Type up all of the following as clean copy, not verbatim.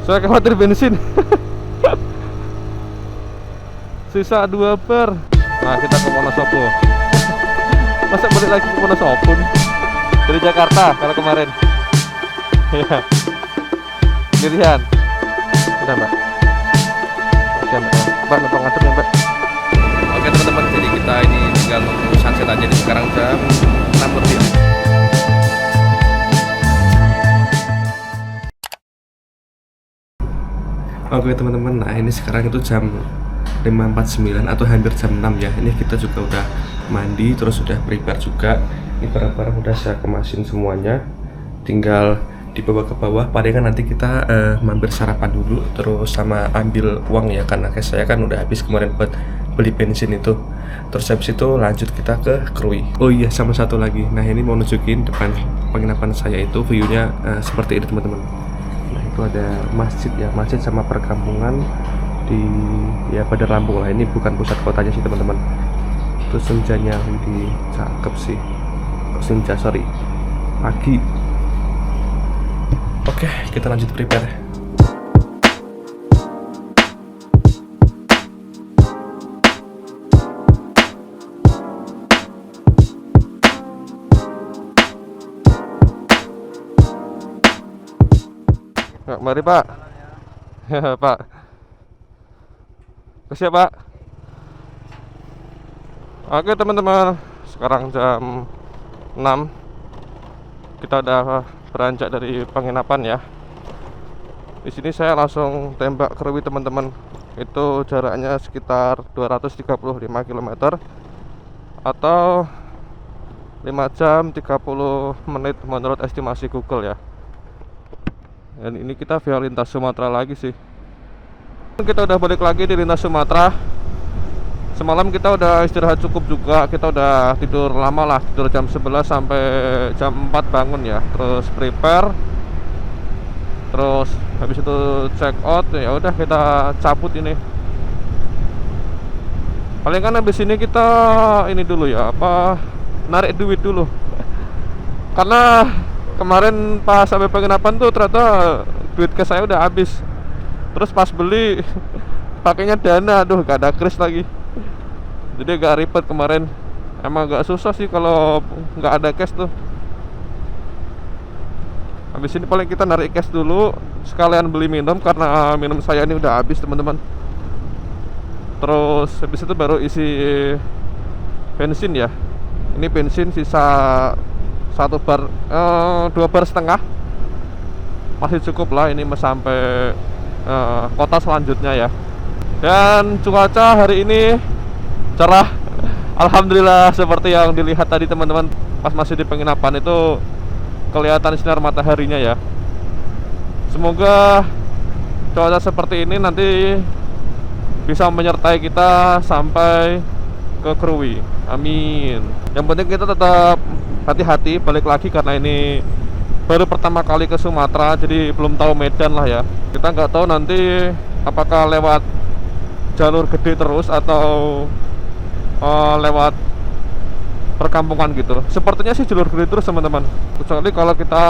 Saya khawatir bensin. Sisa 2 bar. Nah, kita ke Wonosobo. Masa balik lagi ke Wonosobo nih? Dari Jakarta kalau kemarin. Iya. Pilihan. Udah, Mbak. Oke, Mbak numpang ngadep ya, Mbak. Oke, teman-teman, jadi kita ini tinggal nunggu sunset aja nih. Sekarang jam 6 lebih. Oke teman-teman, nah ini sekarang itu jam 5.49 atau hampir jam 6 ya. Ini kita juga udah mandi, terus sudah prepare juga. Ini barang-barang udah saya kemasin semuanya, tinggal dibawa ke bawah. Palingan nanti kita mampir sarapan dulu, terus sama ambil uang ya, karena cash saya kan udah habis kemarin buat beli bensin itu. Terus habis itu lanjut kita ke Krui. Oh iya, sama satu lagi, nah ini mau nunjukin depan penginapan saya itu view-nya seperti ini teman-teman. Ada masjid ya, masjid sama perkampungan di ya Bandar Lampung lah. Ini bukan pusat kotanya sih teman-teman. Terus senjanya di cakep sih, senja sorry pagi. Oke, kita lanjut prepare. Mari Pak. Pak. Siap Pak. Oke teman-teman, sekarang jam 6. Kita udah beranjak dari penginapan ya. Di sini saya langsung tembak Krui teman-teman. Itu jaraknya sekitar 235 km atau 5 jam 30 menit menurut estimasi Google ya. Dan ini kita via lintas Sumatera lagi sih. Kita udah balik lagi di lintas Sumatera. Semalam kita udah istirahat cukup juga. Kita udah tidur lama lah, tidur jam 11 sampai jam 4 bangun ya. Terus prepare. Terus habis itu check out. Ya udah kita cabut ini. Paling kan habis ini kita ini dulu ya, narik duit dulu. Karena kemarin pas sampai penginapan tuh ternyata duit cash saya udah habis. Terus pas beli pakainya Dana, aduh gak ada kris lagi. Jadi agak ribet kemarin. Emang agak susah sih kalau nggak ada cash tuh. Habis ini paling kita narik cash dulu, sekalian beli minum karena minum saya ini udah habis teman-teman. Terus habis itu baru isi bensin ya. Ini bensin sisa 1 bar, 2 bar setengah. Masih cukup lah ini sampai kota selanjutnya ya. Dan cuaca hari ini cerah. Alhamdulillah, seperti yang dilihat tadi teman-teman pas masih di penginapan itu kelihatan sinar mataharinya ya. Semoga cuaca seperti ini nanti bisa menyertai kita sampai ke Krui. Amin. Yang penting kita tetap hati-hati balik lagi karena ini baru pertama kali ke Sumatera, jadi belum tahu medan lah ya. Kita nggak tahu nanti apakah lewat jalur gede terus atau lewat perkampungan gitu. Sepertinya sih jalur gede terus teman-teman. Kecuali kalau kita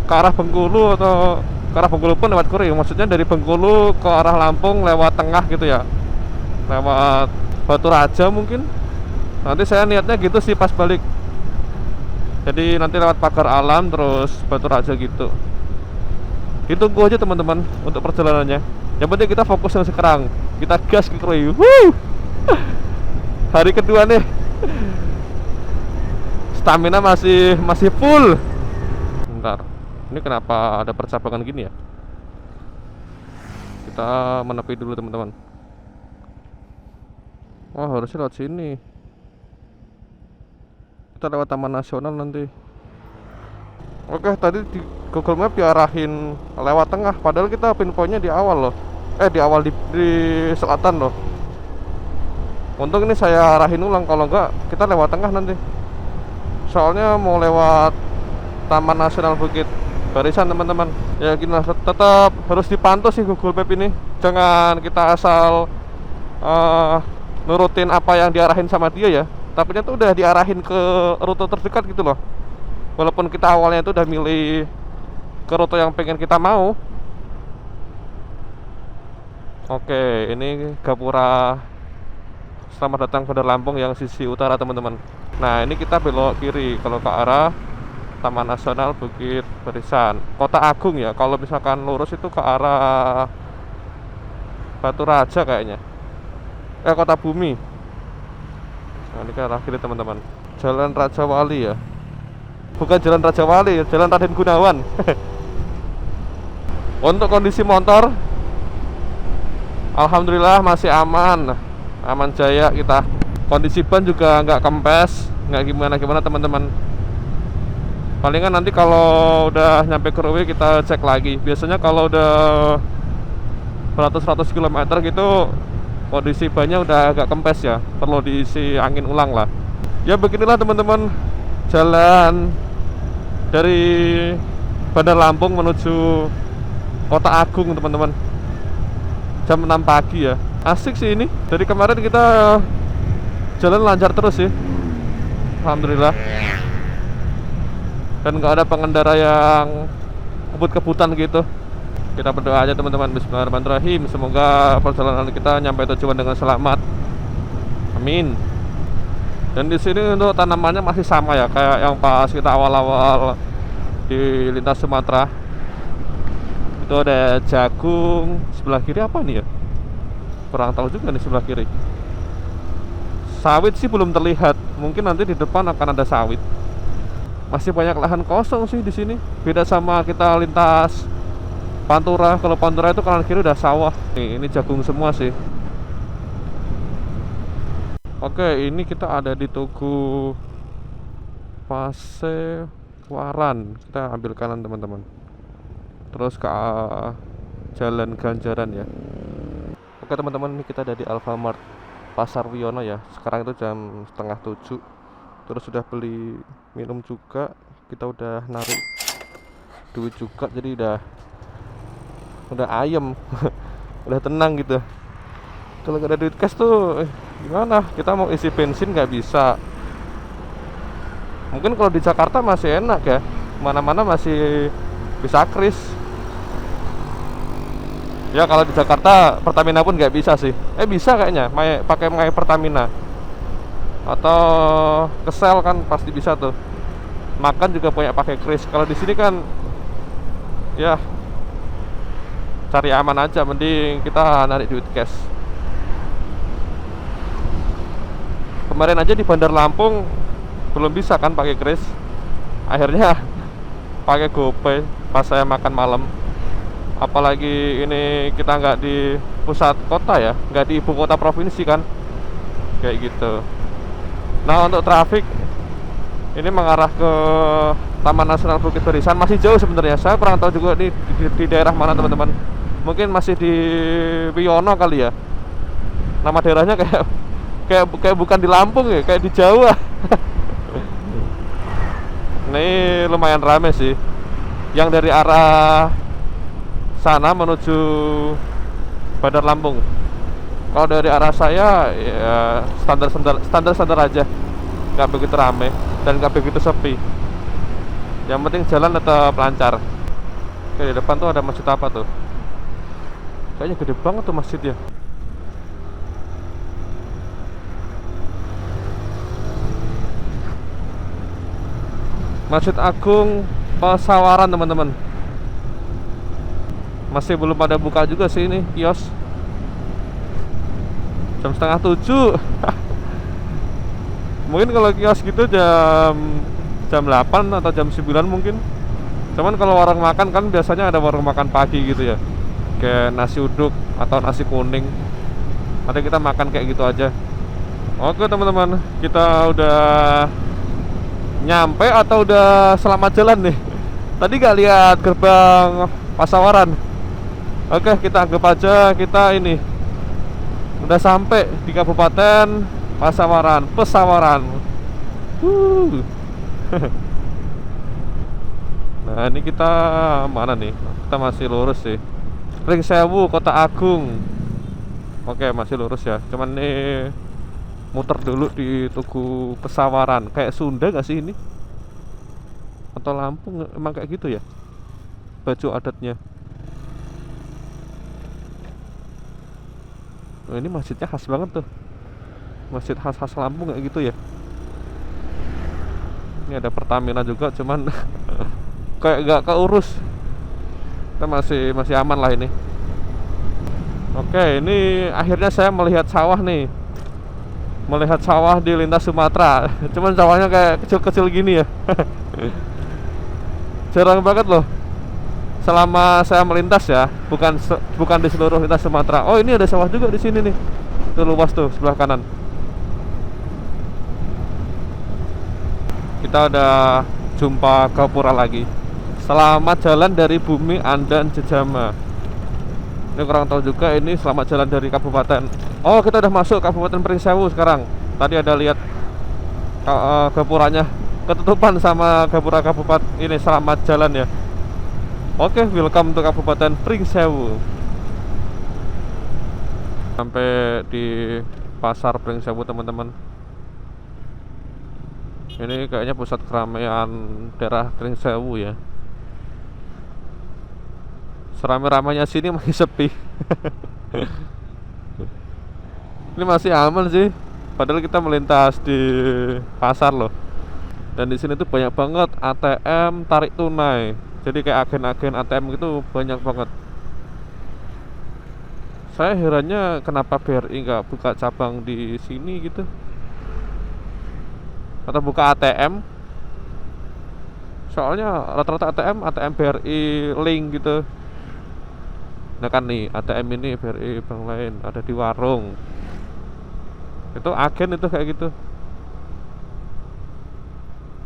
ke arah Bengkulu atau ke arah Bengkulu pun lewat Krui. Maksudnya dari Bengkulu ke arah Lampung lewat tengah gitu ya, lewat Batu Raja mungkin. Nanti saya niatnya gitu sih pas balik. Jadi nanti lewat Pagar Alam terus Batu Raja gitu. Ditunggu aja teman-teman untuk perjalanannya. Yang penting kita fokus yang sekarang. Kita gas ke Krui. Hari kedua nih. Stamina masih full. Bentar. Ini kenapa ada percabangan gini ya? Kita menepi dulu teman-teman. Wah, harusnya lewat sini. Kita lewat Taman Nasional nanti. Oke, tadi di Google Map diarahin lewat tengah, padahal kita pinpointnya di awal loh. Di awal di selatan loh. Untung ini saya arahin ulang, kalau enggak kita lewat tengah nanti. Soalnya mau lewat Taman Nasional Bukit Barisan teman-teman. Ya gini lah, tetap harus dipantau sih Google Map ini. Jangan kita asal nurutin apa yang diarahin sama dia ya. Takutnya tuh udah diarahin ke rute terdekat gitu loh. Walaupun kita awalnya itu udah milih ke rute yang pengen kita mau, Oke, ini Gapura. Selamat datang Bandar Lampung yang sisi utara, teman-teman. Nah, ini kita belok kiri kalau ke arah Taman Nasional Bukit Barisan, Kota Agung ya. Kalau misalkan lurus itu ke arah Batu Raja kayaknya. Kota Bumi. Nah, ini ke arah kiri, teman-teman. Jalan Raja Wali ya. Bukan Jalan Raja Wali, Jalan Raden Gunawan. Untuk kondisi motor, alhamdulillah masih aman. Aman jaya kita. Kondisi ban juga nggak kempes, nggak gimana-gimana, teman-teman. Palingan nanti kalau udah nyampe ke Ruwi kita cek lagi. Biasanya kalau udah beratus-ratus kilometer gitu, kondisi bannya udah agak kempes ya, perlu diisi angin ulang lah. Ya beginilah, teman-teman, jalan dari Bandar Lampung menuju Kota Agung, teman-teman. Jam 6 pagi ya. Asik sih ini. Dari kemarin kita jalan lancar terus sih, alhamdulillah. Dan nggak ada pengendara yang kebut-kebutan gitu. Kita berdoa aja, teman-teman. Bismillahirrahmanirrahim. Semoga perjalanan kita nyampe tujuan dengan selamat. Amin. Dan di sini untuk tanamannya masih sama ya, kayak yang pas kita awal-awal di lintas Sumatera. Itu ada jagung. Sebelah kiri apa nih ya? Kurang tahu juga nih sebelah kiri. Sawit sih belum terlihat. Mungkin nanti di depan akan ada sawit. Masih banyak lahan kosong sih di sini. Beda sama kita lintas Pantura. Kalau Pantura itu kanan kiri udah sawah. Nih, ini jagung semua sih. Oke, ini kita ada di Tugu Pasewaran. Kita ambil kanan, teman-teman. Terus ke Jalan Ganjaran ya. Oke, teman-teman, ini kita ada di Alfamart Pasar Wiono ya. Sekarang itu jam setengah 7. Terus sudah beli minum juga. Kita udah narik duit juga, jadi udah ayem. Udah tenang gitu. Kalau gak ada duit cash tuh gimana? Kita mau isi bensin nggak bisa. Mungkin kalau di Jakarta masih enak ya, mana-mana masih bisa kris. Ya kalau di Jakarta Pertamina pun nggak bisa sih. Bisa kayaknya, pakai My Pertamina atau Kesel kan pasti bisa tuh. Makan juga punya pakai kris. Kalau di sini kan ya cari aman aja, mending kita narik duit cash. Kemarin aja di Bandar Lampung belum bisa kan pakai kris. Akhirnya pakai GoPay pas saya makan malam. Apalagi ini kita nggak di pusat kota ya, nggak di ibu kota provinsi kan, kayak gitu. Nah, untuk trafik ini mengarah ke Taman Nasional Bukit Barisan masih jauh sebenarnya. Saya kurang tahu juga di daerah mana, teman-teman. Mungkin masih di Wiono kali ya. Nama daerahnya kayak bukan di Lampung ya, kayak di Jawa. Ini lumayan rame sih. Yang dari arah sana menuju Bandar Lampung. Kalau dari arah saya ya standar aja, nggak begitu rame dan nggak begitu sepi. Yang penting jalan tetap lancar. Oke, di depan tuh ada masjid apa tuh? Kayaknya gede banget tuh masjidnya. Masjid Agung Pasawaran, teman-teman. Masih belum pada buka juga sih ini kios. Jam setengah 7. Mungkin kalau kios gitu jam 8 atau jam 9 mungkin. Cuman kalau warung makan kan biasanya ada warung makan pagi gitu ya, kayak nasi uduk atau nasi kuning. Nanti kita makan kayak gitu aja. Oke, teman-teman, kita udah nyampe atau udah selamat jalan nih? Tadi gak lihat gerbang Pasawaran. Oke, kita anggap aja kita ini udah sampai di Kabupaten Pasawaran. Nah, ini kita mana nih? Kita masih lurus sih. Ring Sewu, Kota Agung. Oke, masih lurus ya. Cuman nih muter dulu di Tugu Pasawaran. Kayak Sunda gak sih ini? Atau Lampung emang kayak gitu ya baju adatnya. Oh, ini masjidnya khas banget tuh, masjid khas Lampung kayak gitu ya. Ini ada Pertamina juga, cuman kayak gak keurus. Kita masih aman lah ini. Oke, ini akhirnya saya melihat sawah nih. Melihat sawah di lintas Sumatera. Cuman sawahnya kayak kecil-kecil gini ya. Jarang banget loh selama saya melintas ya, bukan di seluruh lintas Sumatera. Oh, ini ada sawah juga di sini nih. Tuh luas tuh sebelah kanan. Kita udah jumpa Gapura lagi. Selamat jalan dari Bumi Andan Jejama. Ini kurang tahu juga, ini selamat jalan dari kabupaten. Oh, kita udah masuk Kabupaten Pringsewu sekarang. Tadi ada lihat gapuranya ketutupan sama gapura kabupaten ini. Selamat jalan ya. Oke, welcome to Kabupaten Pringsewu. Sampai di Pasar Pringsewu teman-teman. Ini kayaknya pusat keramaian daerah Pringsewu ya. Serame-ramanya sini masih sepi. Ini masih aman sih, padahal kita melintas di pasar loh. Dan di sini tuh banyak banget ATM tarik tunai. Jadi kayak agen-agen ATM gitu banyak banget. Saya herannya kenapa BRI nggak buka cabang di sini gitu, atau buka ATM. Soalnya rata-rata ATM BRI link gitu. Nah kan nih ATM ini BRI bank lain ada di warung. Itu agen itu kayak gitu.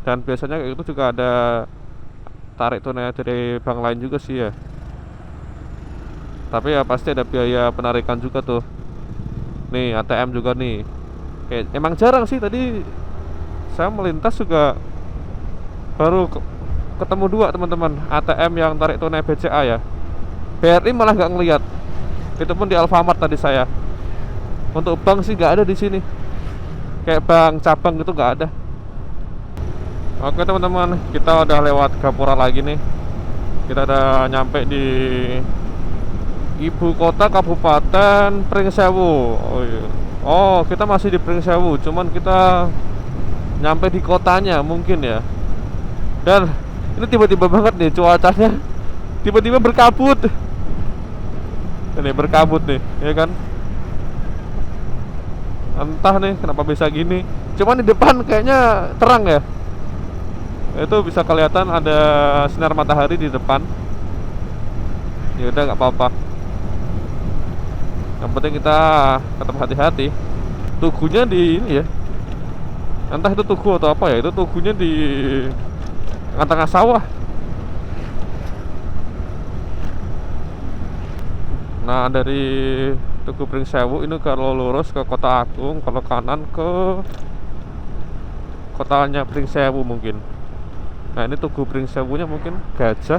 Dan biasanya kayak gitu juga ada tarik tunai dari bank lain juga sih ya. Tapi ya pasti ada biaya penarikan juga tuh. Nih ATM juga nih. Kayak emang jarang sih, tadi saya melintas juga baru ketemu 2 teman-teman ATM yang tarik tunai BCA ya. BRI malah nggak ngeliat. Itu pun di Alfamart tadi saya. Untuk bank sih nggak ada di sini. Kayak bank cabang gitu nggak ada. Oke teman-teman, kita udah lewat Gapura lagi nih. Kita udah nyampe di ibu kota Kabupaten Pringsewu. Oh iya. Oh, kita masih di Pringsewu, cuman kita nyampe di kotanya mungkin ya. Dan ini tiba-tiba banget nih cuacanya. Tiba-tiba berkabut. Ini berkabut nih, ya kan? Entah nih kenapa bisa gini. Cuman di depan kayaknya terang ya. Itu bisa kelihatan ada sinar matahari di depan. Ya udah nggak apa-apa. Yang penting kita tetap hati-hati. Tugunya di ini ya. Entah itu tugu atau apa ya. Itu tugunya di tengah-tengah sawah. Nah dari Tugu Pringsewu ini kalau lurus ke Kota Agung, kalau kanan ke kotanya Pringsewu mungkin. Nah ini Tugu Pringsewunya mungkin Gajah.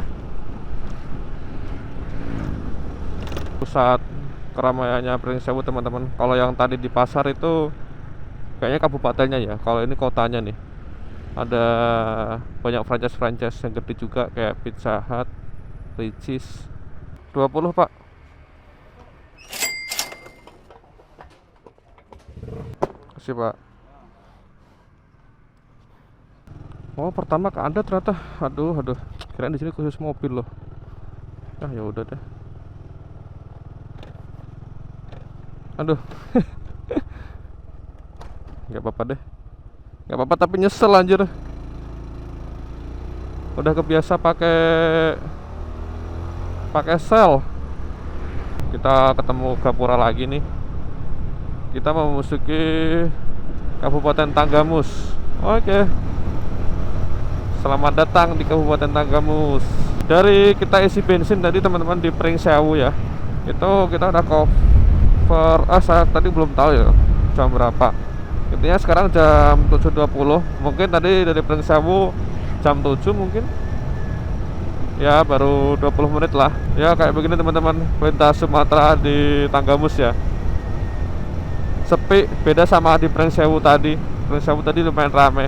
Pusat keramaiannya Pringsewu teman-teman. Kalau yang tadi di pasar itu kayaknya kabupatennya ya. Kalau ini kotanya nih. Ada banyak franchise yang gede juga kayak Pizza Hut, Ricis. 20 pak. Kasih pak. Oh pertama ke Anda ternyata. Aduh. Kirain di sini khusus mobil loh. Ah ya udah deh. Aduh. Gak apa-apa deh. Gak apa-apa tapi nyesel anjir. Udah kebiasa pakai sel. Kita ketemu Gapura lagi nih. Kita memasuki Kabupaten Tanggamus. Oke. Selamat datang di Kabupaten Tanggamus. Dari kita isi bensin tadi teman-teman di Pringsewu ya. Itu kita udah cover. Saya tadi belum tahu ya jam berapa. Intinya sekarang jam 7.20. Mungkin tadi dari Pringsewu jam 7 mungkin. Ya baru 20 menit lah. Ya kayak begini teman-teman, lintas Sumatera di Tanggamus ya. Sepi, beda sama di Pringsewu tadi. Pringsewu tadi lumayan rame.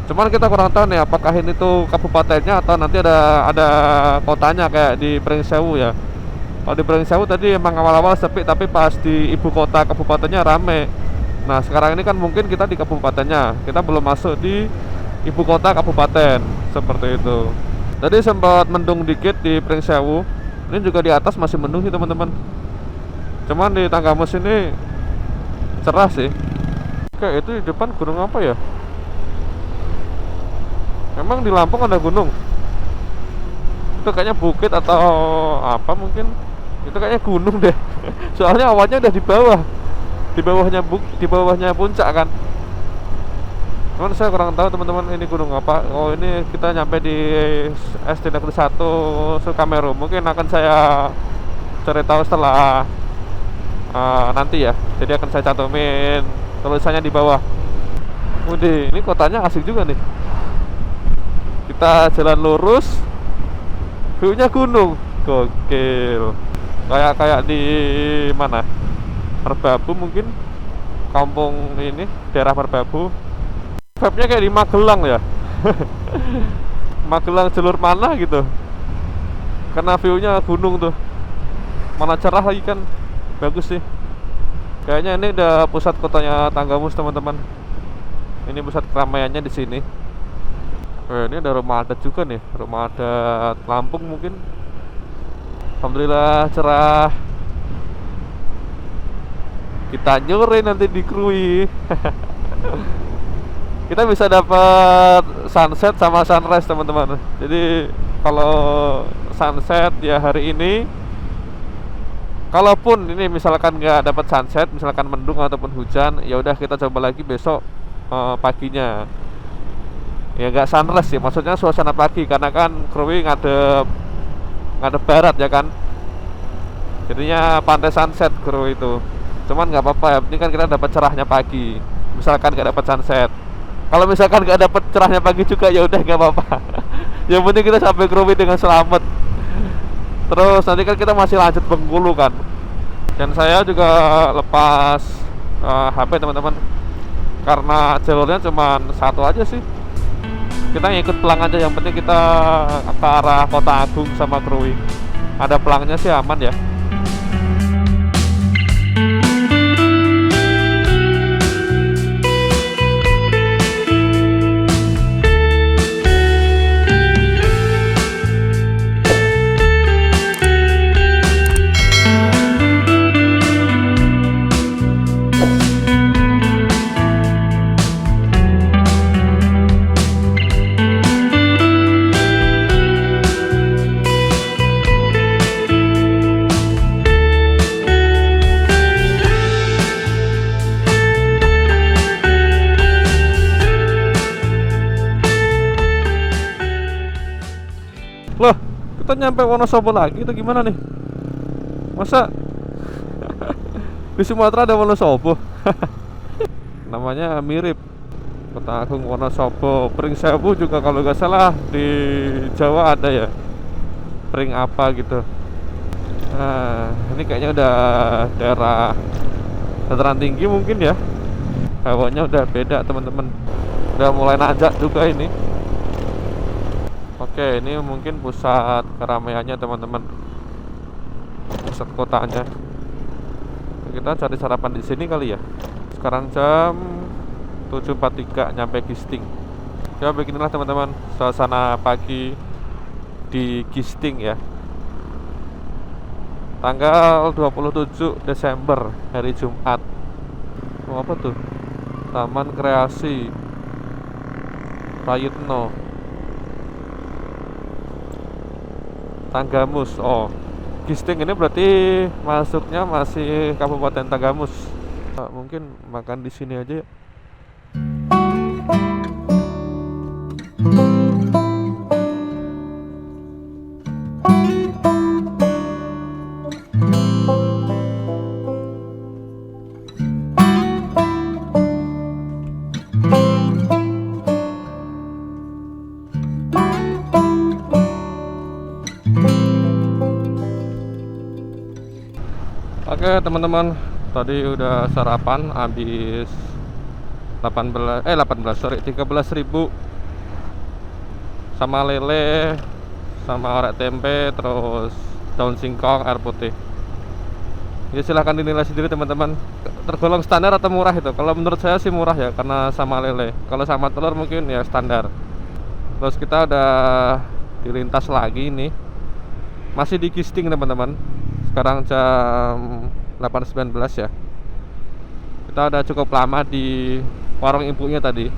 Cuman kita kurang tahu nih apakah ini tuh kabupatennya atau nanti ada kotanya kayak di Pringsewu ya. Kalau di Pringsewu tadi emang awal-awal sepi, tapi pas di ibu kota kabupatennya rame. Nah sekarang ini kan mungkin kita di kabupatennya, kita belum masuk di ibu kota kabupaten, seperti itu. Tadi sempat mendung dikit di Pringsewu. Ini juga di atas masih mendung sih teman-teman. Cuman di Tanggamus ini cerah sih. Oke, itu di depan gunung apa ya? Emang di Lampung ada gunung? Itu kayaknya bukit atau apa mungkin? Itu kayaknya gunung deh. Soalnya awannya udah di bawah. Di bawahnya puncak kan. Cuman saya kurang tahu teman-teman ini gunung apa. Oh, ini kita nyampe di SD Negeri 1 Sukameru. Mungkin akan saya cari tahu setelah nanti ya. Jadi akan saya cantumin tulisannya di bawah. Udah, ini kotanya asik juga nih. Kita jalan lurus, view-nya gunung. Gokil. Kayak di mana? Merbabu mungkin. Kampung ini, daerah Merbabu. Vibe-nya kayak di Magelang ya. Magelang jalur mana gitu. Karena view-nya gunung tuh. Mana cerah lagi kan. Bagus sih. Kayaknya ini udah pusat kotanya Tanggamus teman-teman. Ini pusat keramaiannya di sini. Ini ada rumah adat juga nih, rumah adat Lampung mungkin. Alhamdulillah cerah. Kita nyuri nanti di Krui. Kita bisa dapat sunset sama sunrise teman-teman. Jadi kalau sunset ya hari ini. Kalaupun ini misalkan nggak dapat sunset, misalkan mendung ataupun hujan, ya udah kita coba lagi besok paginya. Ya nggak sunrise sih, maksudnya suasana pagi karena kan Krui ngadep barat ya kan. Jadinya pantai sunset Krui itu. Cuman nggak apa-apa ya, ini kan kita dapat cerahnya pagi. Misalkan nggak dapat sunset. Kalau misalkan nggak dapat cerahnya pagi juga ya udah nggak apa-apa. Yang penting kita sampai Krui dengan selamat. Terus nanti kan kita masih lanjut Bengkulu kan. Dan saya juga lepas HP teman-teman. Karena jalurnya cuma satu aja sih. Kita ngikut pelang aja, yang penting kita ke arah Kota Agung sama Krui. Ada pelangnya sih aman ya. Loh, kita nyampe Wonosobo lagi itu gimana nih? Masa di Sumatera ada Wonosobo? Namanya mirip. Kota Agung Wonosobo, Pringsewu juga kalau nggak salah di Jawa ada ya. Pring apa gitu. Nah, ini kayaknya udah daerah dataran tinggi mungkin ya. Hawanya udah beda teman-teman. Udah mulai nanjak juga ini. Oke, ini mungkin pusat keramaiannya teman-teman. Pusat kotanya. Kita cari sarapan di sini kali ya. Sekarang jam 7.43 nyampe Gisting. Ya beginilah teman-teman suasana pagi di Gisting ya. Tanggal 27 Desember hari Jumat. Oh, apa tuh? Taman Kreasi Prayitno Tanggamus. Oh, Gisting ini berarti masuknya masih Kabupaten Tanggamus. Mungkin makan di sini aja ya. Oke teman-teman, tadi udah sarapan habis 13.000 sama lele sama orek tempe, terus daun singkong, air putih. Ya silahkan dinilai sendiri teman-teman, tergolong standar atau murah itu. Kalau menurut saya sih murah ya, karena sama lele. Kalau sama telur mungkin ya standar. Terus kita udah dilintas lagi nih, masih di Gisting teman-teman. Sekarang jam 8.19 ya. Kita udah cukup lama di warung ibunya tadi.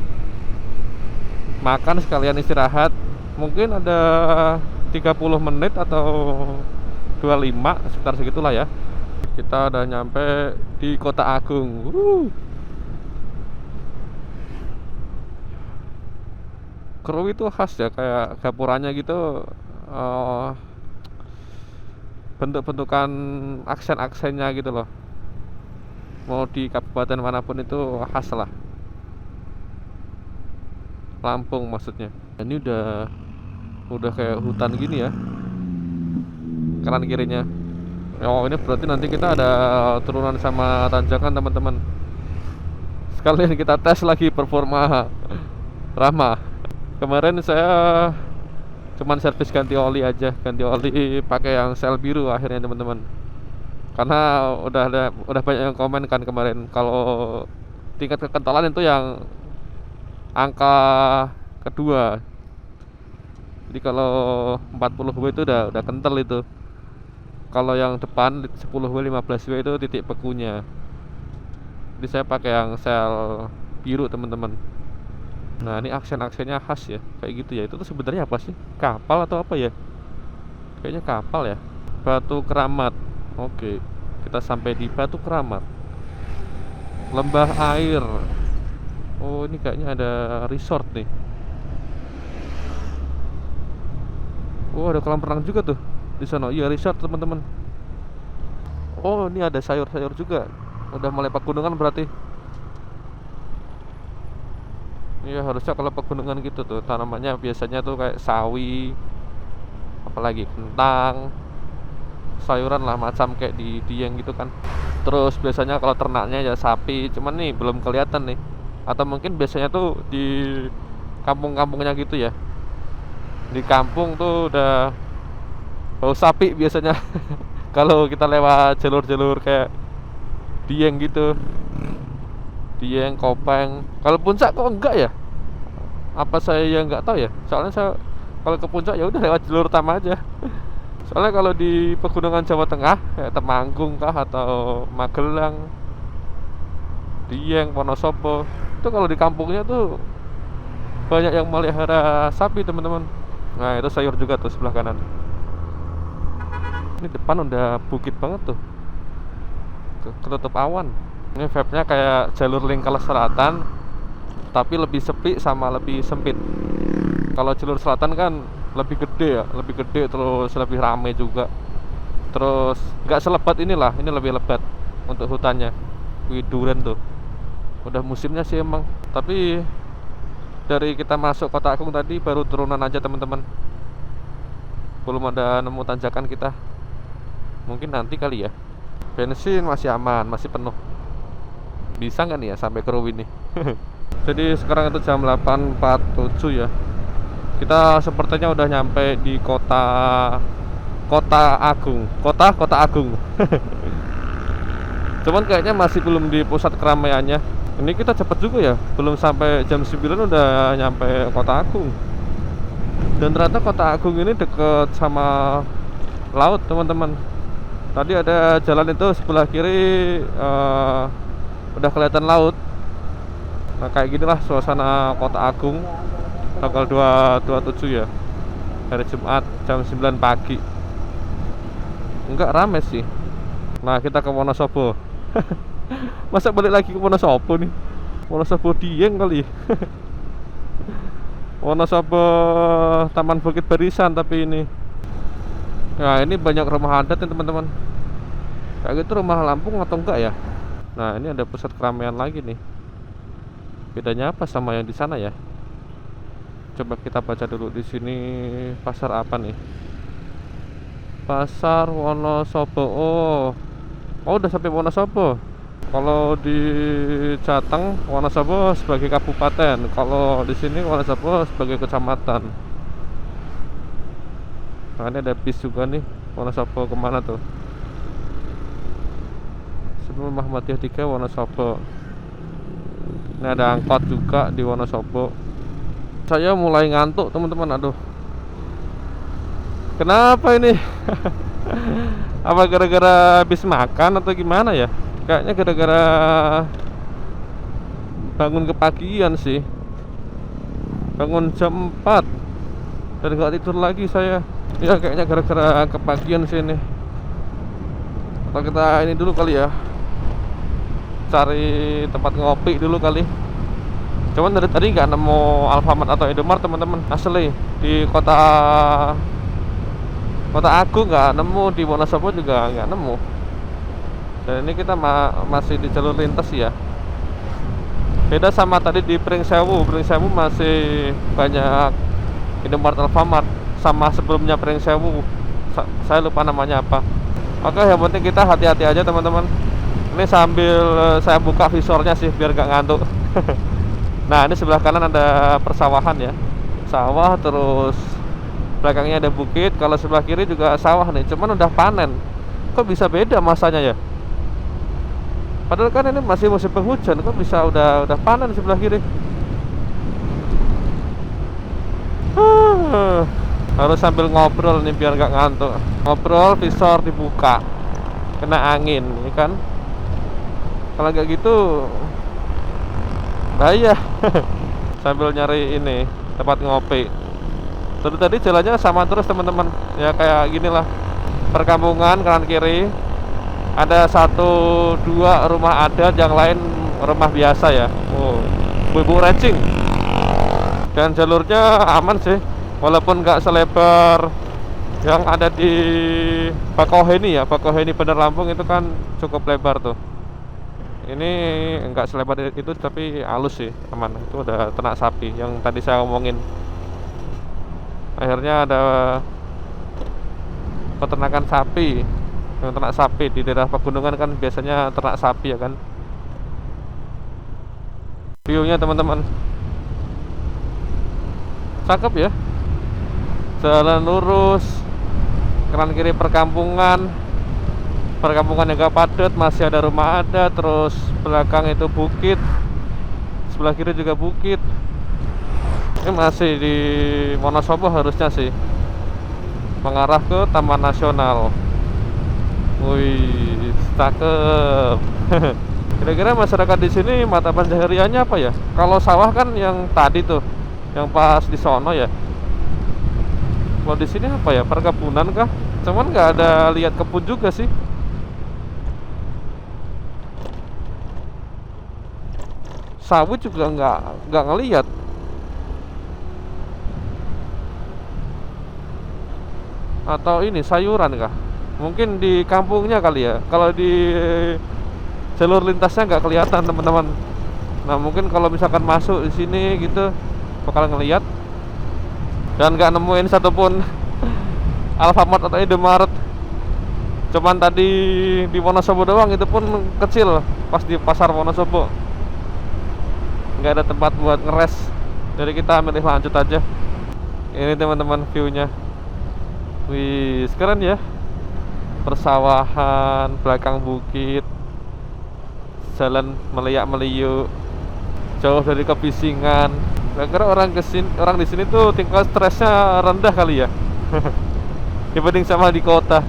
Makan sekalian istirahat. Mungkin ada 30 menit atau 25, sekitar segitulah ya. Kita udah nyampe di Kota Agung. Kru itu khas ya, kayak gapuranya gitu. Bentuk-bentukan aksen-aksennya gitu loh. Mau di kabupaten manapun itu khas lah. Lampung maksudnya. Ini udah kayak hutan gini ya, kanan kirinya. Oh, ini berarti nanti kita ada turunan sama tanjakan teman-teman. Sekalian kita tes lagi performa Rama. Kemarin saya cuman servis ganti oli aja, ganti oli pakai yang sel biru akhirnya teman-teman. Karena udah banyak yang komen kan kemarin kalau tingkat kekentalan itu yang angka kedua. Jadi kalau 40W itu udah kental itu. Kalau yang depan 10W 15W itu titik bekunya. Jadi saya pakai yang sel biru teman-teman. Nah ini aksen-aksennya khas ya, kayak gitu ya. Itu tuh sebenarnya apa sih? Kapal atau apa ya? Kayaknya kapal ya. Batu Keramat. Oke, kita sampai di Batu Keramat. Lembah air. Oh ini kayaknya ada resort nih. Oh ada kolam renang juga tuh di sana. Iya resort teman-teman. Oh ini ada sayur-sayur juga. Udah mulai pegunungan berarti. Iya harusnya kalau pegunungan gitu tuh tanamannya biasanya tuh kayak sawi, apalagi kentang, sayuran lah macam kayak di Dieng gitu kan. Terus biasanya kalau ternaknya ya sapi, cuman nih belum kelihatan nih. Atau mungkin biasanya tuh di kampung-kampungnya gitu ya. Di kampung tuh udah bau sapi biasanya. Kalau kita lewat jalur-jalur kayak Dieng gitu, Dieng, Kopeng. Kalau Puncak kok enggak ya? Apa saya yang enggak tahu ya? Soalnya saya kalau ke Puncak ya udah lewat jalur utama aja. Soalnya kalau di pegunungan Jawa Tengah kayak Temanggung kah atau Magelang, Dieng, Wonosobo, itu kalau di kampungnya tuh banyak yang melihara sapi teman-teman. Nah itu sayur juga tuh sebelah kanan. Ini depan udah bukit banget tuh, ketutup awan. Ini vibe-nya kayak jalur lingkar selatan, tapi lebih sepi sama lebih sempit. Kalau jalur selatan kan lebih gede ya, lebih gede terus lebih rame juga. Terus nggak selebat inilah, ini lebih lebat untuk hutannya. Wih duren tuh, udah musimnya sih emang. Tapi dari kita masuk Kota Agung tadi baru turunan aja teman-teman. Belum ada nemu tanjakan kita. Mungkin nanti kali ya. Bensin masih aman, masih penuh. Bisa nggak nih ya sampai ke Ruwin nih? Jadi sekarang itu jam 8.47 ya. Kita sepertinya udah nyampe di Kota Agung. Kota Agung. Cuman kayaknya masih belum di pusat keramaiannya. Ini kita cepet juga ya, belum sampai jam 9 udah nyampe Kota Agung. Dan ternyata Kota Agung ini deket sama laut teman-teman. Tadi ada jalan itu sebelah kiri udah kelihatan laut. Nah kayak ginilah suasana Kota Agung tanggal 27 ya, hari Jumat jam 9 pagi. Enggak rame sih. Nah kita ke Wonosobo. Masa balik lagi ke Wonosobo nih? Wonosobo Dieng kali. Wonosobo Taman Bukit Barisan tapi ini. Nah ini banyak rumah adat ya teman-teman. Kayak gitu rumah Lampung atau enggak ya? Nah ini ada pusat keramaian lagi nih. Bedanya apa sama yang di sana ya? Coba kita baca dulu di sini pasar apa nih? Pasar Wonosobo. Oh udah sampai Wonosobo. Kalau di Jateng Wonosobo sebagai kabupaten, kalau di sini Wonosobo sebagai kecamatan. Nah ini ada bis juga nih. Wonosobo kemana tuh? Sebelum Muhammadiyah 3 Wonosobo. Ini ada angkot juga di Wonosobo. Saya mulai ngantuk teman-teman. Aduh, kenapa ini? Apa gara-gara habis makan atau gimana ya? Kayaknya gara-gara bangun kepagian sih. Bangun jam 4 dan nggak tidur lagi saya. Ya kayaknya gara-gara kepagian sih ini. Atau kita ini dulu kali ya, cari tempat ngopi dulu kali. Cuman dari tadi nggak nemu Alfamart atau Indomaret teman-teman. Asli di kota Agung nggak nemu, di Wonosobo juga nggak nemu. Dan ini kita masih di jalur lintas ya. Beda sama tadi di Pringsewu. Pringsewu masih banyak Indomaret, Alfamart. Sama sebelumnya Pringsewu, saya lupa namanya apa. Oke, yang penting kita hati-hati aja teman-teman. Ini sambil saya buka visornya sih biar nggak ngantuk. Nah, ini sebelah kanan ada persawahan ya, sawah, terus belakangnya ada bukit. Kalau sebelah kiri juga sawah nih, cuman udah panen. Kok bisa beda masanya ya? Padahal kan ini masih musim penghujan, kok bisa udah panen sebelah kiri? Harus sambil ngobrol nih biar nggak ngantuk. Ngobrol, visor dibuka, kena angin, ya kan? Kalau nggak gitu bahaya. Sambil nyari ini tempat ngopi. Terus tadi jalannya sama terus teman-teman. Ya kayak gini lah, perkampungan kanan kiri. Ada 1-2 rumah adat, yang lain rumah biasa ya. Oh, ibu ranching. Dan jalurnya aman sih, walaupun nggak selebar yang ada di Bakauheni ya. Bakauheni Bandar Lampung itu kan cukup lebar tuh. Ini enggak selebar itu, tapi halus sih, aman. Itu ada ternak sapi yang tadi saya ngomongin. Akhirnya ada peternakan sapi, yang ternak sapi di daerah pegunungan kan biasanya ternak sapi ya kan. View-nya teman-teman cakep ya. Jalan lurus, kanan kiri perkampungan yang gak padat, masih ada rumah adat. Terus belakang itu bukit, sebelah kiri juga bukit. Ini masih di Wonosobo harusnya sih, mengarah ke Taman Nasional. Wih, cakep. Kira-kira masyarakat di sini mata pencahariannya apa ya? Kalau sawah kan yang tadi tuh, yang pas di sono ya. Kalau di sini apa ya? Perkebunan kah? Cuman nggak ada lihat kebun juga sih. Sawit juga nggak ngelihat. Atau ini sayuran kah? Mungkin di kampungnya kali ya. Kalau di jalur lintasnya nggak kelihatan teman-teman. Nah mungkin kalau misalkan masuk di sini gitu bakal ngelihat. Dan nggak nemuin satupun Alfamart atau Indomaret. Cuman tadi di Wonosobo doang, itu pun kecil pas di pasar Wonosobo. Nggak ada tempat buat ngeres, jadi kita milih lanjut aja. Ini teman-teman view-nya. Wih, keren ya. Persawahan, belakang bukit, jalan meliak-meliuk, jauh dari kebisingan. Kira-kira orang di sini tuh tingkat stresnya rendah kali ya. Dibanding sama di kota.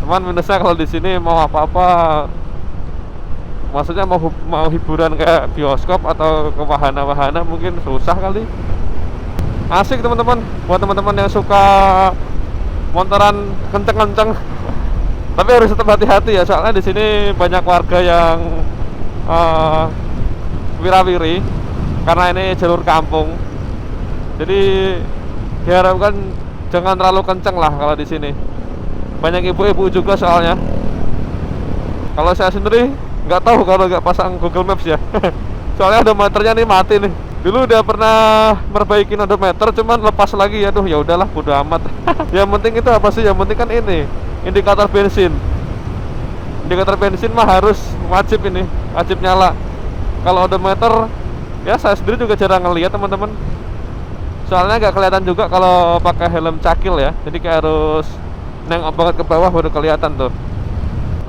Cuman minusnya kalau di sini mau apa-apa, maksudnya mau hiburan kayak bioskop atau ke wahana-wahana mungkin susah kali. Asik teman-teman, buat teman-teman yang suka motoran kenceng-kenceng. Tapi harus tetap hati-hati ya, soalnya di sini banyak warga yang wirawiri karena ini jalur kampung. Jadi diharapkan jangan terlalu kenceng lah kalau di sini. Banyak ibu-ibu juga soalnya. Kalau saya sendiri nggak tahu kalau nggak pasang Google Maps ya. Soalnya odometernya nih mati nih. Dulu udah pernah merbaikin odometer, cuman lepas lagi. Aduh ya udahlah, bodo amat. Yang penting itu apa sih? Yang penting kan ini indikator bensin. Indikator bensin mah harus wajib ini, wajib nyala. Kalau odometer ya saya sendiri juga jarang ngeliat teman-teman. Soalnya nggak kelihatan juga kalau pakai helm cakil ya. Jadi kayak harus nengok banget ke bawah baru kelihatan tuh.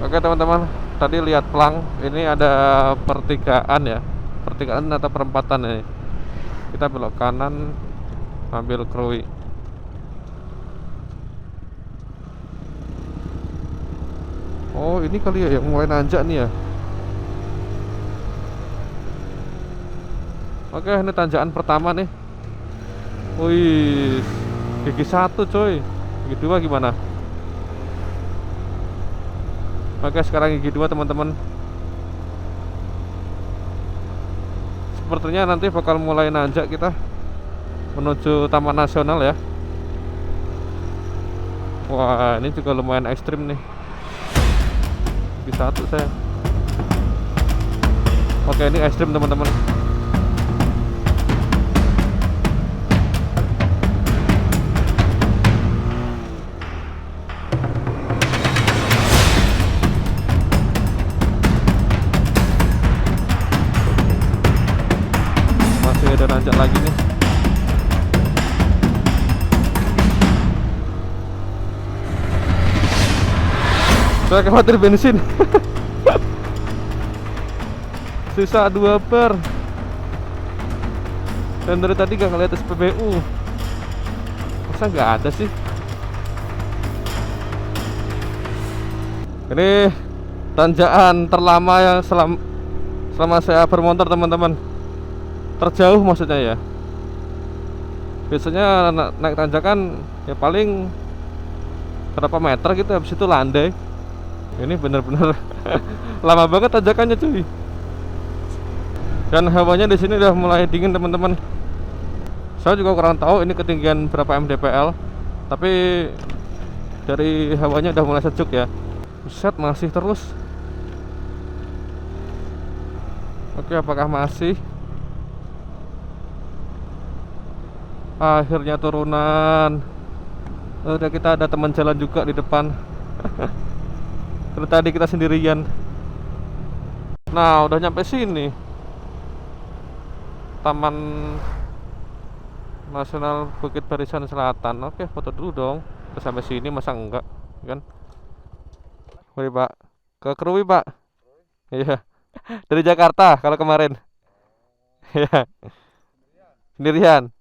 Oke teman-teman, tadi lihat pelang, ini ada pertigaan ya, pertigaan atau perempatan ini. Kita belok kanan, ambil Krui. Oh ini kali ya yang mulai nanjak nih ya. Oke, ini tanjakan pertama nih. Wih, gigi 1 coy. Gigi 2 gimana? Oke, sekarang gigi 2 teman-teman. Sepertinya nanti bakal mulai nanjak kita menuju Taman Nasional ya. Wah, ini juga lumayan ekstrim nih. Gigi 1 saya. Oke, ini ekstrim teman-teman. Ada nanjak lagi nih. Saya khawatir bensin. Sisa 2 bar. Dan dari tadi gak ngeliat SPBU. Masa gak ada sih? Ini tanjakan terlama yang selama saya bermotor teman-teman. Terjauh maksudnya ya. Biasanya naik tanjakan ya paling berapa meter gitu, habis itu landai. Ini bener-bener lama banget tanjakannya cuy. Dan hawanya di sini udah mulai dingin teman-teman. Saya juga kurang tahu ini ketinggian berapa mdpl, tapi dari hawanya udah mulai sejuk ya. Buset, masih terus. Oke, apakah masih? Akhirnya turunan. Udah, kita ada teman jalan juga di depan. Terus tadi kita sendirian. Nah, udah nyampe sini. Taman Nasional Bukit Barisan Selatan. Oke, foto dulu dong. Udah sampai sini masa enggak, kan? Mari Pak, ke Krui Pak. Iya. Dari Jakarta kalau kemarin. Iya. Sendirian.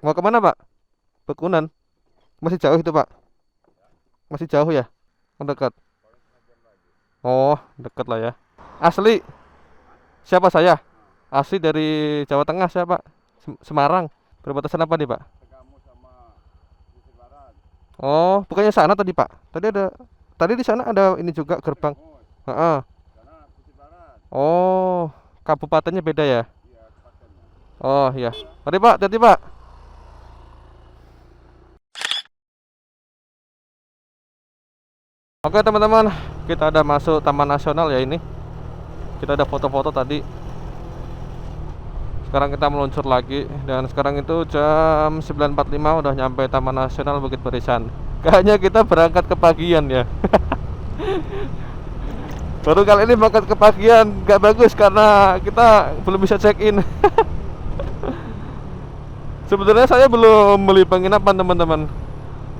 Mau kemana Pak? Bekunan. Masih jauh itu Pak? Masih jauh ya? Dekat. Oh, dekat lah ya. Asli? Siapa saya? Asli dari Jawa Tengah saya Pak. Semarang. Perbatasan apa nih Pak? Oh, bukannya sana tadi Pak? Tadi di sana ada ini juga gerbang. Heeh. Oh, kabupatennya beda ya? Oh iya. Mari Pak, hati-hati Pak. Oke teman-teman, kita ada masuk Taman Nasional ya ini. Kita ada foto-foto tadi. Sekarang kita meluncur lagi. Dan sekarang itu jam 9.45 udah nyampe Taman Nasional Bukit Barisan. Kayaknya kita berangkat ke pagian ya. Baru kali ini berangkat ke pagian. Gak bagus karena kita belum bisa check-in. Sebenarnya saya belum beli penginapan teman-teman,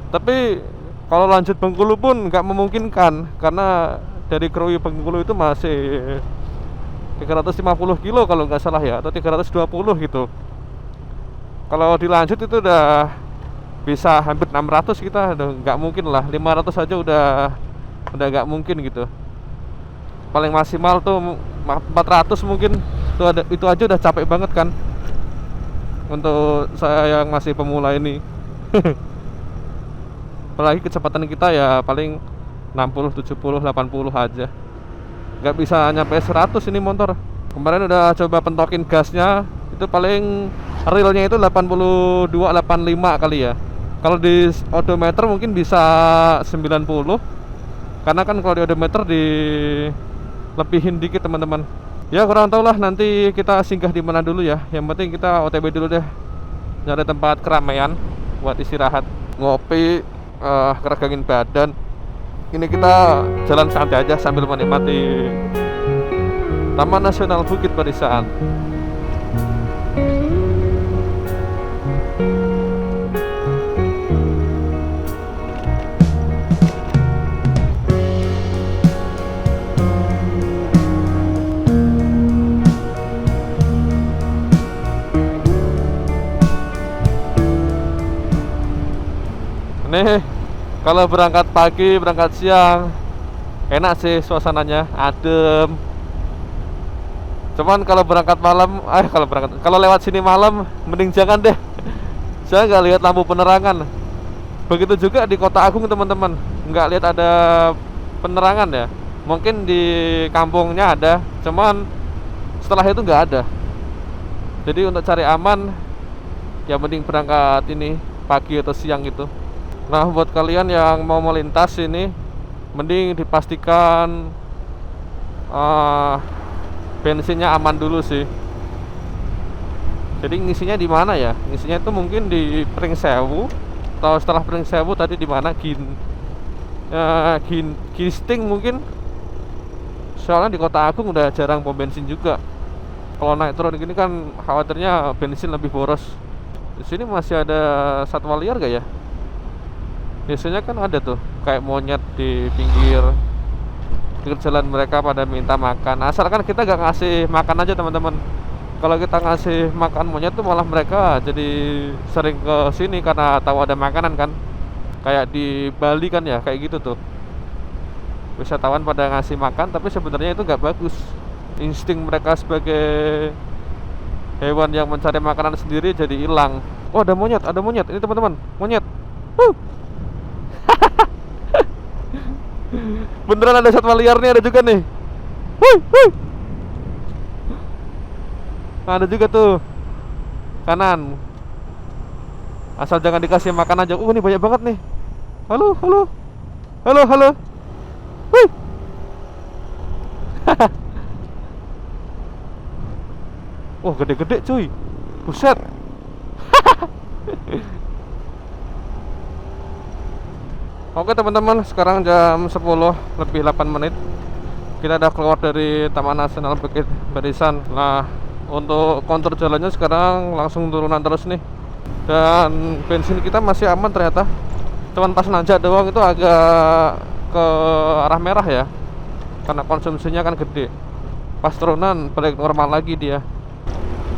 tapi kalau lanjut Bengkulu pun nggak memungkinkan karena dari Krui Bengkulu itu masih 350 kilo kalau nggak salah ya, atau 320 gitu. Kalau dilanjut itu udah bisa hampir 600, kita udah nggak mungkin lah. 500 aja udah nggak mungkin gitu. Paling maksimal tuh 400 mungkin. Itu aja udah capek banget kan. Untuk saya yang masih pemula ini. Apalagi kecepatan kita ya paling 60, 70, 80 aja. Nggak bisa nyampe 100 ini motor. Kemarin udah coba pentokin gasnya, itu paling realnya itu 82, 85 kali ya. Kalau di odometer mungkin bisa 90. Karena kan kalau di odometer di lebihin dikit teman-teman. Ya kurang tahu lah, nanti kita singgah di mana dulu ya. Yang penting kita OTW dulu deh, nyari tempat keramaian buat istirahat, ngopi, keregangin badan. Ini kita jalan santai aja sambil menikmati Taman Nasional Bukit Barisan. Nih, kalau berangkat pagi, berangkat siang, enak sih suasananya, adem. Cuman kalau berangkat malam, kalau lewat sini malam, mending jangan deh. Saya nggak lihat lampu penerangan. Begitu juga di Kota Agung teman-teman, nggak lihat ada penerangan ya. Mungkin di kampungnya ada, cuman setelah itu nggak ada. Jadi untuk cari aman, ya mending berangkat ini pagi atau siang gitu. Nah, buat kalian yang mau melintas ini, mending dipastikan bensinnya aman dulu sih. Jadi ngisinya di mana ya? Ngisinya itu mungkin di Pringsewu, atau setelah Pringsewu tadi di mana? Gisting mungkin. Soalnya di Kota Agung udah jarang pom bensin juga. Kalau naik turun gini kan khawatirnya bensin lebih boros. Di sini masih ada satwa liar gak ya? Biasanya kan ada tuh kayak monyet di pinggir jalan, mereka pada minta makan. Asalkan kita gak ngasih makan aja teman-teman. Kalau kita ngasih makan monyet tuh malah mereka jadi sering ke sini karena tahu ada makanan kan. Kayak di Bali kan ya, kayak gitu tuh. Wisatawan pada ngasih makan, tapi sebenarnya itu gak bagus. Insting mereka sebagai hewan yang mencari makanan sendiri jadi hilang. Oh, ada monyet ini teman-teman, monyet. Beneran ada satwa liar nih, ada juga nih. Nah, ada juga tuh kanan. Asal jangan dikasih makan aja. Ini banyak banget nih. Halo. Wah, gede-gede cuy. Buset. Oke teman-teman, sekarang jam 10 lebih 8 menit. Kita udah keluar dari Taman Nasional Bukit Barisan. Nah, untuk kontur jalannya sekarang langsung turunan terus nih. Dan bensin kita masih aman ternyata. Cuman pas nanjak doang itu agak ke arah merah ya, karena konsumsinya kan gede. Pas turunan balik normal lagi dia.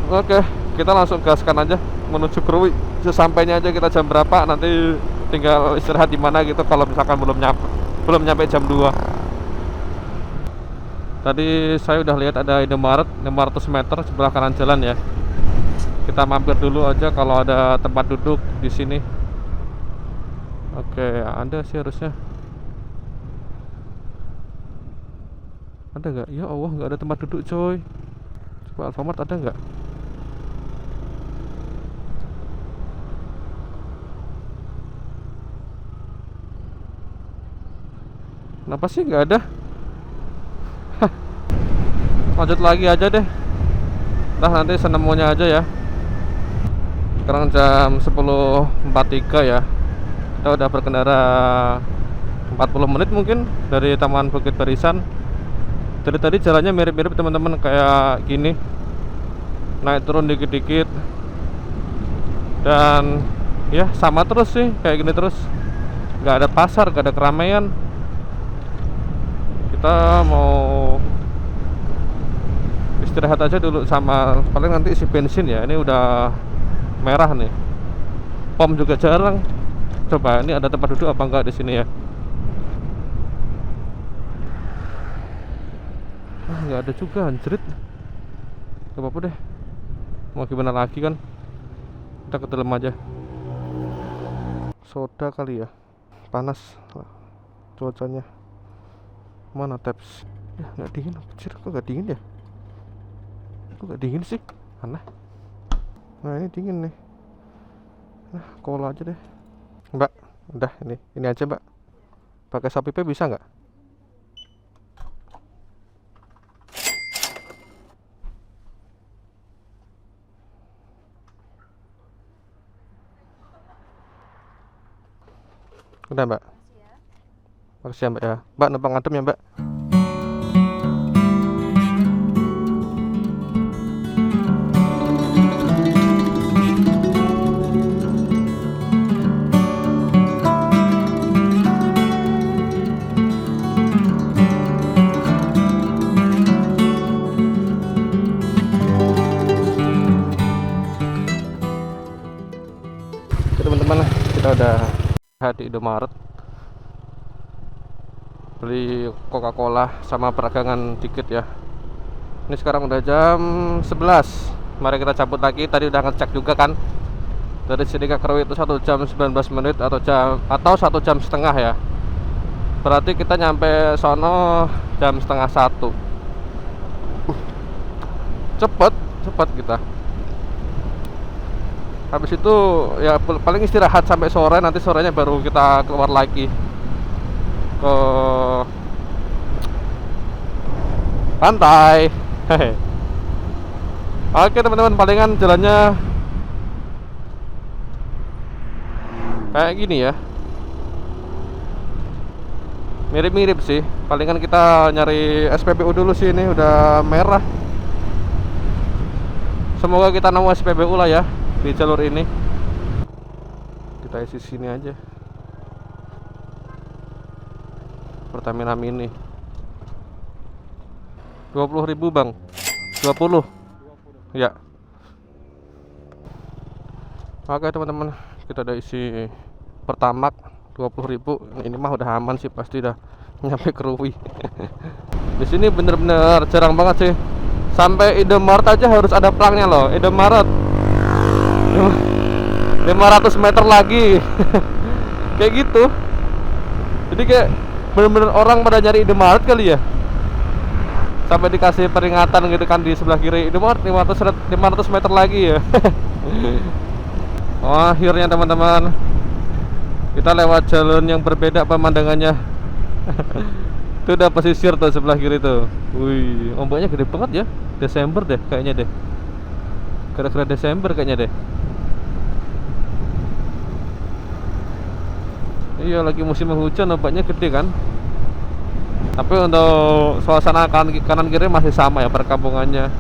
Oke, kita langsung gaskan aja menuju Krui. Sesampainya aja kita jam berapa, nanti tinggal istirahat di mana gitu kalau misalkan belum nyampe jam 2. Tadi saya udah lihat ada Indomaret 500 meter sebelah kanan jalan ya. Kita mampir dulu aja kalau ada tempat duduk di sini. Oke, ada sih harusnya. Ada nggak? Ya Allah, nggak ada tempat duduk coy. Coba Alfamart ada nggak? Kenapa sih nggak ada? Lanjut lagi aja deh. Nah, nanti senemunya aja ya. Sekarang jam 10.43 ya. Kita udah berkendara 40 menit mungkin dari Taman Bukit Barisan. Dari tadi jalannya mirip-mirip teman-teman, kayak gini, naik turun dikit-dikit. Dan ya sama terus sih, kayak gini terus. Nggak ada pasar, nggak ada keramaian. Kita mau istirahat aja dulu, sama paling nanti isi bensin ya. Ini udah merah nih. Pom juga jarang. Coba ini ada tempat duduk apa enggak di sini ya? Nggak ada juga, anjrit. Gak apa-apa deh. Mau gimana lagi kan? Kita ke dalam aja. Soda kali ya. Panas cuacanya. Mana taps? Ya nggak dingin, anjir. Kok nggak dingin ya? Kok nggak dingin sih? Aneh. Nah, ini dingin nih. Nah, cola aja deh. Mbak, udah ini aja mbak. Pakai Shopee Pay bisa nggak? Udah mbak. Makasih ya mbak ya. Mbak numpang ngadem ya mbak. Teman-teman, kita udah istirahat di Indomaret, beli Coca-Cola sama peragangan dikit ya. Ini sekarang udah jam 11. Mari kita cabut lagi. Tadi udah ngecek juga kan, dari sini ke Krui itu 1 jam 19 menit atau 1 jam setengah ya. Berarti kita nyampe sono jam setengah 1. Cepet kita. Habis itu ya paling istirahat sampai sore, nanti sorenya baru kita keluar lagi ke pantai. Hehe. Oke teman-teman, palingan jalannya kayak gini ya, mirip-mirip sih. Palingan kita nyari SPBU dulu sih, ini udah merah. Semoga kita nemu SPBU lah ya di jalur ini. Kita isi sini aja. Pertamina Mini 20.000 bang. 20 ya. Oke teman-teman, kita udah isi Pertamax 20.000. Ini mah udah aman sih, pasti udah nyampe Krui. Di sini bener-bener jarang banget sih. Sampai Indomaret aja harus ada pelangnya loh. Indomaret 500 meter lagi. Kayak gitu. Jadi kayak bener-bener orang pada nyari Indomaret kali ya, sampai dikasih peringatan gitu kan di sebelah kiri, Indomaret 500 meter lagi ya. Oh, akhirnya teman-teman kita lewat jalan yang berbeda pemandangannya. Itu udah pesisir tuh sebelah kiri tuh. Wih, ombaknya gede banget ya. Desember deh kayaknya deh. Kira-kira Desember kayaknya deh. Iya, lagi musim hujan ombaknya gede kan. Tapi untuk suasana kanan kiri masih sama ya perkampungannya.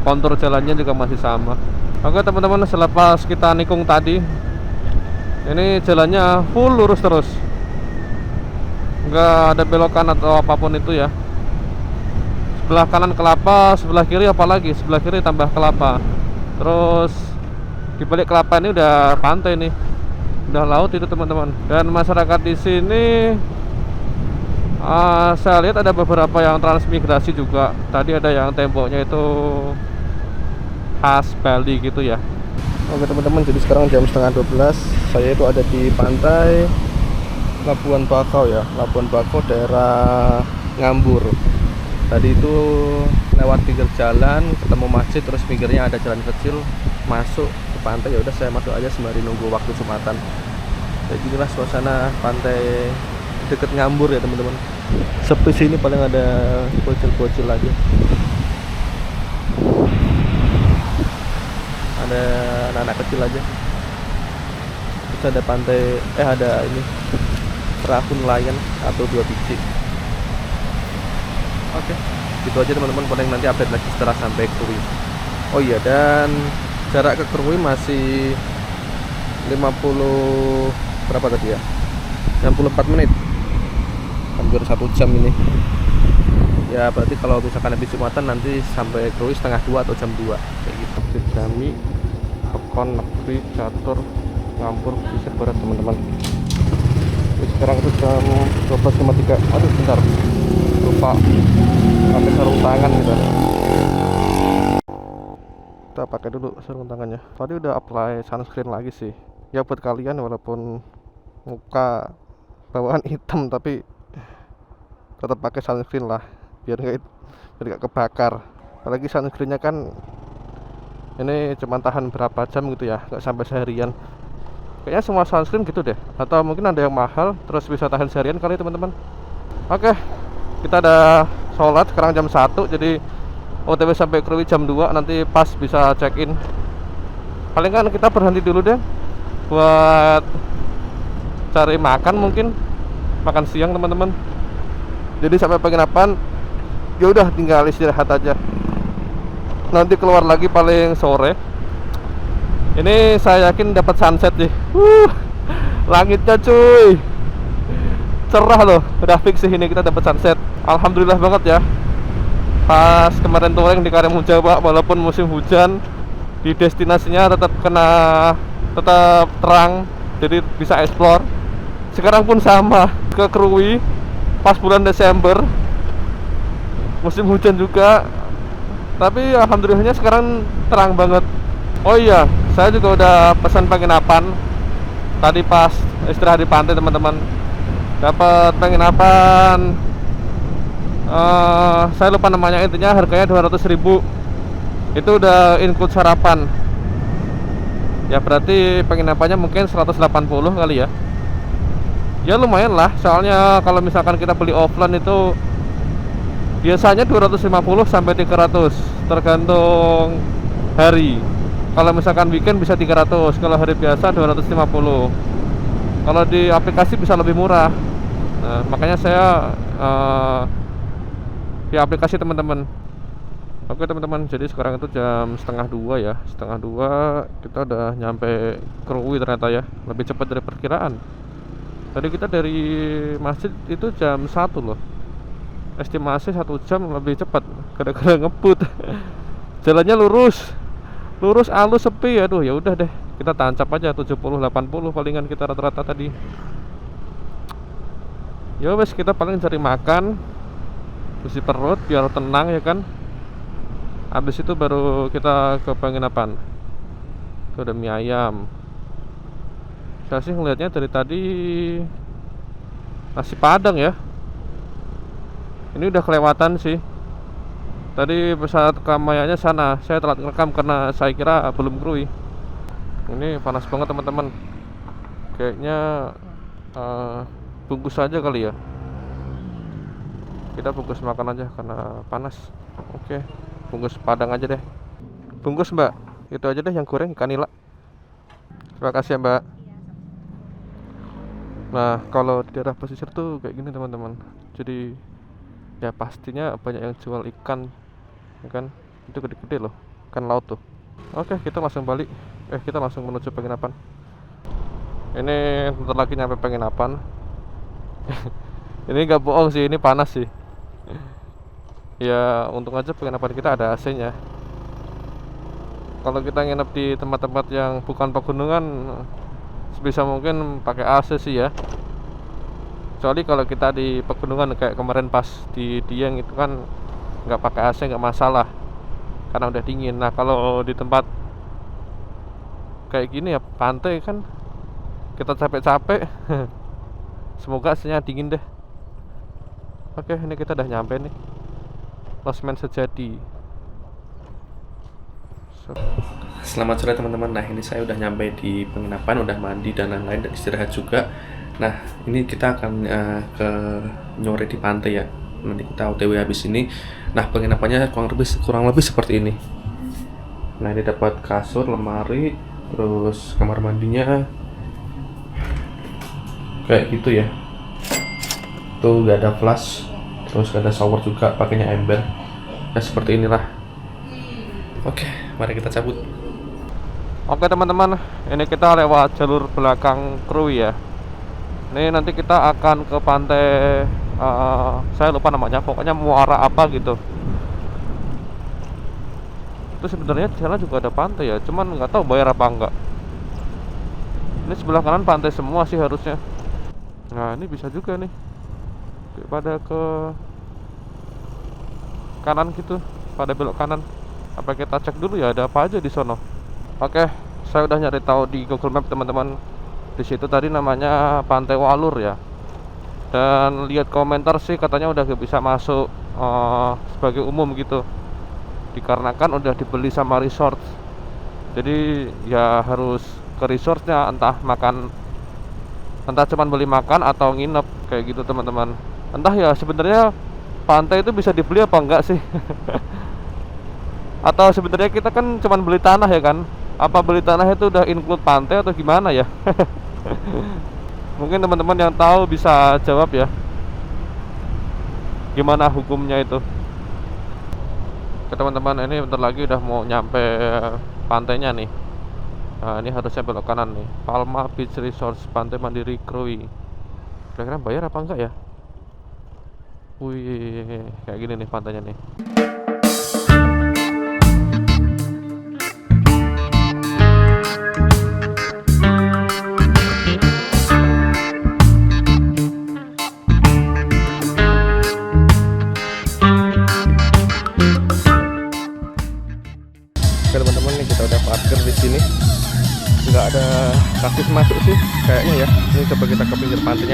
Kontur jalannya juga masih sama. Oke teman-teman, selepas kita nikung tadi, ini jalannya full lurus terus, nggak ada belokan atau apapun itu ya. Sebelah kanan kelapa, sebelah kiri apalagi, sebelah kiri tambah kelapa. Terus di balik kelapa ini udah pantai nih, udah laut itu teman-teman. Dan masyarakat di sini saya lihat ada beberapa yang transmigrasi juga. Tadi ada yang temboknya itu khas Bali gitu ya. Oke teman-teman, jadi sekarang jam setengah 12. Saya itu ada di pantai Labuan Bakau ya, Labuan Bakau daerah Ngambur. Tadi itu lewat pinggir jalan, ketemu masjid, terus pinggirnya ada jalan kecil masuk ke pantai. Ya udah saya masuk aja sembari nunggu waktu Jumatan. Jadi inilah suasana pantai deket Ngambur ya teman-teman. Sepi sini, paling ada bocil-bocil aja. Ada anak-anak kecil aja. Terus ada pantai, ada ini perahu nelayan atau 2 biji. Oke, gitu aja teman-teman. Paling nanti update lagi setelah sampai Krui. Oh iya, dan jarak ke Krui masih 50 berapa tadi ya, 64 menit, hampir 1 jam ini ya. Berarti kalau misalkan habis Jumatan nanti sampai Krui setengah 2 atau jam 2 kayak gitu. Jami, Pekon, Negeri, Catur, Ngambur, Pesisir Barat teman-teman. Sekarang itu jam 12.53. Aduh bentar, lupa pakai sarung tangan gitu. Kita pakai dulu sarung tangannya. Tadi udah apply sunscreen lagi sih ya buat kalian, walaupun muka bawaan hitam tapi tetap pakai sunscreen lah, biar nggak kebakar. Apalagi sunscreennya kan ini cuma tahan berapa jam gitu ya, nggak sampai seharian. Kayaknya semua sunscreen gitu deh, atau mungkin ada yang mahal terus bisa tahan seharian kali teman-teman. Oke, kita ada sholat sekarang jam 1, jadi OTW sampai Krui jam 2, nanti pas bisa check in. Paling kan kita berhenti dulu deh buat cari makan, mungkin makan siang teman-teman. Jadi sampai penginapan ya udah tinggal istirahat aja, nanti keluar lagi paling sore. Ini saya yakin dapat sunset sih. Langitnya cuy cerah loh, udah fix sih ini kita dapat sunset. Alhamdulillah banget ya. Pas kemarin touring di Karimun Jawa, walaupun musim hujan, di destinasinya tetap terang, jadi bisa explore. Sekarang pun sama, ke Krui pas bulan Desember, musim hujan juga. Tapi alhamdulillahnya sekarang terang banget. Oh iya, saya juga udah pesan penginapan. Tadi pas istirahat di pantai teman-teman, dapat penginapan. Saya lupa namanya, intinya harganya 200.000. Itu udah include sarapan. Ya berarti penginapannya mungkin 180 kali ya. Ya lumayan lah, soalnya kalau misalkan kita beli offline itu biasanya 250 sampai 300 tergantung hari. Kalau misalkan weekend bisa 300, kalau hari biasa 250. Kalau di aplikasi bisa lebih murah. Nah, makanya saya di aplikasi teman-teman. Oke teman-teman, jadi sekarang itu jam setengah 2 ya. Setengah 2 kita udah nyampe Krui ternyata ya. Lebih cepat dari perkiraan. Tadi kita dari masjid itu jam 1 loh. Estimasi 1 jam lebih cepat gara-gara ngebut. Jalannya lurus alus sepi. Aduh ya udah deh, kita tancap aja 70-80 palingan kita rata-rata tadi. Ya wes, kita paling cari makan, isi perut biar tenang ya kan. Habis itu baru kita ke penginapan. Itu ada mie ayam. Saya sih ngelihatnya dari tadi nasi padang ya. Ini udah kelewatan sih. Tadi pesawat Kamayanya sana, saya telat ngerekam karena saya kira belum Krui. Ini panas banget teman-teman. Kayaknya bungkus aja kali ya. Kita bungkus makan aja karena panas. Oke, bungkus padang aja deh. Bungkus mbak, itu aja deh yang goreng ikan nila. Terima kasih ya mbak. Nah kalau di daerah pesisir tuh kayak gini teman-teman. Jadi ya pastinya banyak yang jual ikan ya kan. Itu gede-gede loh, ikan laut tuh. Oke, kita langsung balik. Kita langsung menuju penginapan. Ini bentar lagi nyampe penginapan. Ini nggak bohong sih, ini panas sih. Ya untung aja penginapan kita ada AC-nya. Kalau kita nginep di tempat-tempat yang bukan pegunungan, sebisa mungkin pakai AC sih ya. Kecuali kalau kita di pegunungan kayak kemarin pas di Dieng itu kan nggak pakai AC nggak masalah karena udah dingin. Nah kalau di tempat kayak gini ya pantai kan kita capek-capek. Semoga AC-nya dingin deh. Oke, ini kita udah nyampe nih, Losmen Sejadi. Selamat sore teman-teman. Nah ini saya udah nyampe di penginapan, udah mandi dan lain-lain dan istirahat juga. Nah ini kita akan ke nyore di pantai ya. Nanti kita OTW habis ini. Nah penginapannya kurang lebih seperti ini. Nah ini dapat kasur, lemari, terus kamar mandinya kayak gitu ya. Tuh gak ada flash, terus gak ada shower juga, pakainya ember. Ya seperti inilah. Oke, mari kita cabut. Oke teman-teman, ini kita lewat jalur belakang Krui ya. Ini nanti kita akan ke pantai, saya lupa namanya, pokoknya muara apa gitu. Itu sebenarnya di sana juga ada pantai ya, cuman nggak tahu bayar apa enggak. Ini sebelah kanan pantai semua sih harusnya. Nah ini bisa juga nih, pada ke kanan gitu, pada belok kanan. Apa kita cek dulu ya ada apa aja di sono. Oke, saya udah nyari tahu di Google Map teman-teman. Di situ tadi namanya Pantai Walur ya. Dan lihat komentar sih katanya udah gak bisa masuk sebagai umum gitu. Dikarenakan udah dibeli sama resort. Jadi ya harus ke resortnya, entah cuman beli makan atau nginep kayak gitu teman-teman. Entah ya sebenarnya pantai itu bisa dibeli apa enggak sih? Atau sebenarnya kita kan cuman beli tanah ya kan? Apa beli tanah itu udah include pantai atau gimana ya? Mungkin teman-teman yang tahu bisa jawab ya. Gimana hukumnya itu? Oke teman-teman, ini bentar lagi udah mau nyampe pantainya nih. Nah ini harusnya belok kanan nih, Palma Beach Resort, Pantai Mandiri Krui. Kira-kira bayar apa enggak ya? Wih, kayak gini nih pantainya nih.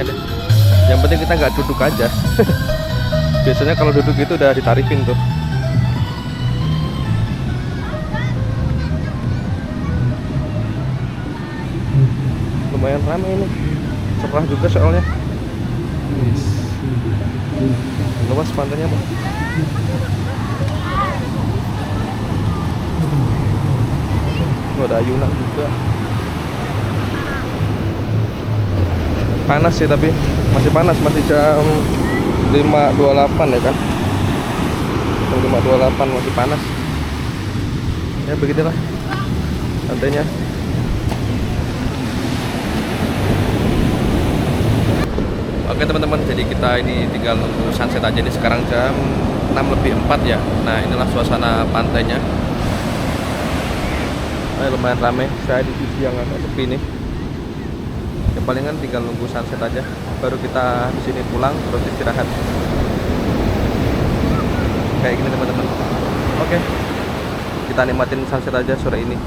deh. Yang penting kita nggak duduk aja. Biasanya kalau duduk itu udah ditarifin tuh. Lumayan ramai ini, cerah juga soalnya. Luas pantainya, Bang. Ada ayunan juga. Panas sih, tapi masih panas, masih jam 5.28 ya kan. Jam 5.28 masih panas. Ya begitulah pantainya. Oke teman-teman, jadi kita ini tinggal nunggu sunset aja nih. Sekarang jam 6:04 ya. Nah inilah suasana pantainya. Lumayan ramai. Saya di sisi yang agak sepi nih. Ya palingan tinggal nunggu sunset aja. Baru kita di sini pulang terus istirahat. Kayak gini teman-teman. Oke. Kita nikmatin sunset aja sore ini.